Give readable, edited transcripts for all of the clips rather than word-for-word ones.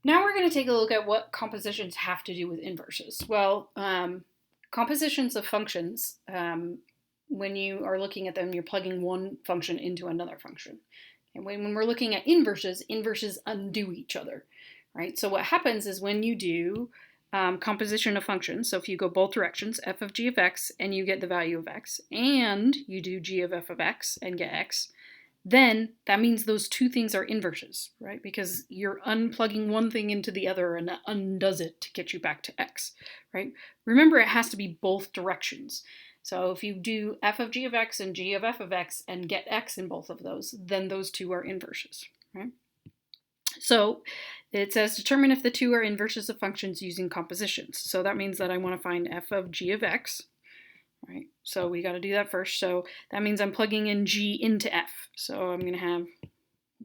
Now we're going to take a look at what compositions have to do with inverses. Well, compositions of functions, when you are looking at them, you're plugging one function into another function. And when we're looking at inverses, inverses undo each other, right? So what happens is when you do composition of functions, so if you go both directions, f of g of x, and you get the value of x, and you do g of f of x and get x, then that means those two things are inverses, right? Because you're unplugging one thing into the other and that undoes it to get you back to x, right? Remember, it has to be both directions. So if you do f of g of x and g of f of x and get x in both of those, then those two are inverses, right? So it says determine if the two are inverses of functions using compositions. So that means that I want to find f of g of x, right? So we got to do that first. So that means I'm plugging in g into f. So I'm going to have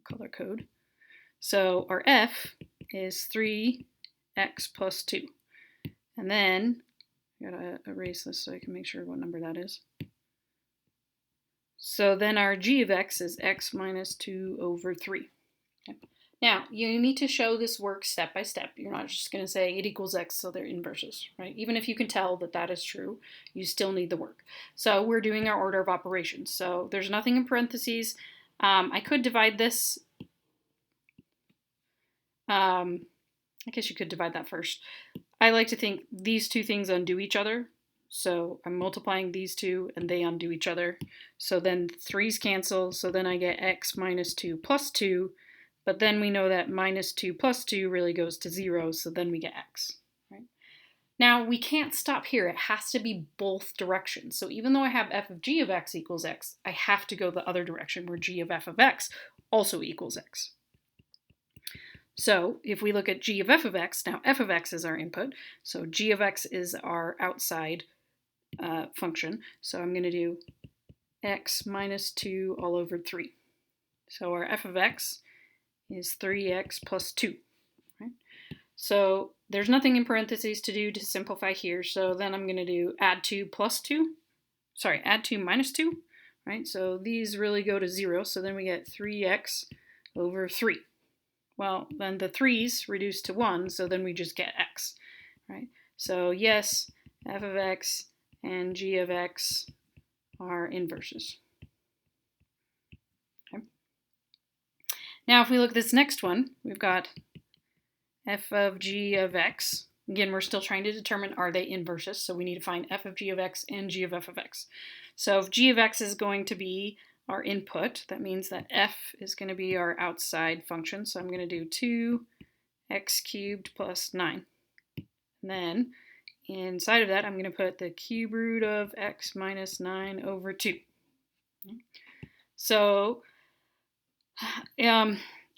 color code. So our f is 3x plus 2. And then I got to erase this so I can make sure what number that is. So then our g of x is x minus 2 over 3. Okay. Now, you need to show this work step by step. You're not just going to say it equals x, so they're inverses, right? Even if you can tell that that is true, you still need the work. So we're doing our order of operations. So there's nothing in parentheses. I could divide this. I guess you could divide that first. I like to think these two things undo each other. So I'm multiplying these two and they undo each other. So then 3's cancel. So then I get x minus 2 plus 2. But then we know that minus 2 plus 2 really goes to 0, so then we get x. Right? Now, we can't stop here. It has to be both directions. So even though I have f of g of x equals x, I have to go the other direction where g of f of x also equals x. So if we look at g of f of x, now f of x is our input. So g of x is our outside function. So I'm going to do x minus 2 all over 3. So our f of x is 3x plus 2. Right? So there's nothing in parentheses to do to simplify here. So then I'm going to do add 2 plus 2. Sorry, add 2 minus 2. Right? So these really go to 0. So then we get 3x over 3. Well, then the 3's reduce to 1. So then we just get x. Right? So yes, f of x and g of x are inverses. Now, if we look at this next one, we've got f of g of x. Again, we're still trying to determine are they inverses, so we need to find f of g of x and g of f of x. So if g of x is going to be our input, that means that f is going to be our outside function. So I'm going to do 2x cubed plus 9. And then inside of that, I'm going to put the cube root of x minus 9 over 2. So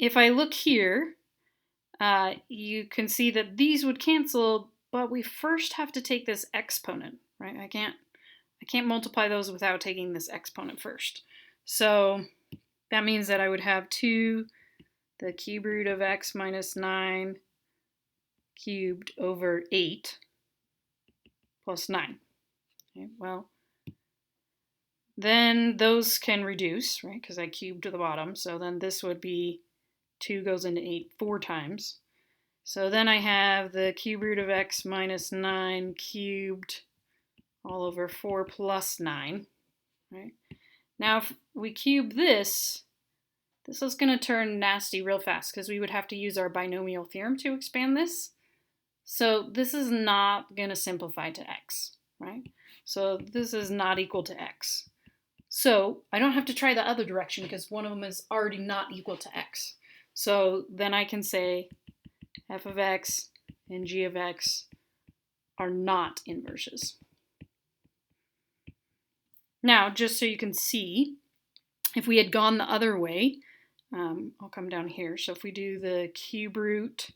if I look here, you can see that these would cancel, but we first have to take this exponent, right? I can't multiply those without taking this exponent first. So that means that I would have 2, the cube root of x minus 9 cubed over 8 plus 9. Okay, well, then those can reduce, right, because I cubed to the bottom. So then this would be 2 goes into 8 4 times. So then I have the cube root of x minus 9 cubed all over 4 plus 9. Right? Now if we cube this is going to turn nasty real fast because we would have to use our binomial theorem to expand this. So this is not going to simplify to x, right? So this is not equal to x. So I don't have to try the other direction because one of them is already not equal to x. So then I can say f of x and g of x are not inverses. Now, just so you can see, if we had gone the other way, I'll come down here. So if we do the cube root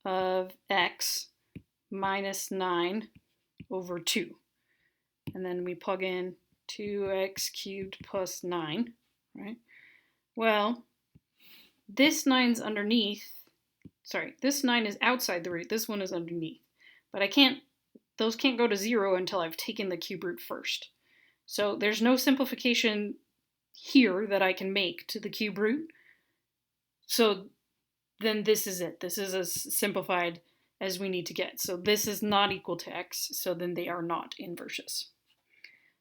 of x minus 9 over 2, and then we plug in 2x cubed plus 9, right? Well, this 9's underneath, sorry, this 9 is outside the root, this one is underneath. But those can't go to 0 until I've taken the cube root first. So there's no simplification here that I can make to the cube root. So then this is it. This is as simplified as we need to get. So this is not equal to x, so then they are not inverses.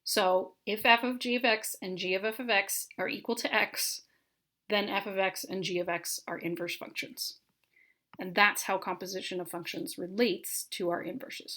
So if f of g of x and g of f of x are equal to x, then f of x and g of x are inverse functions. And that's how composition of functions relates to our inverses.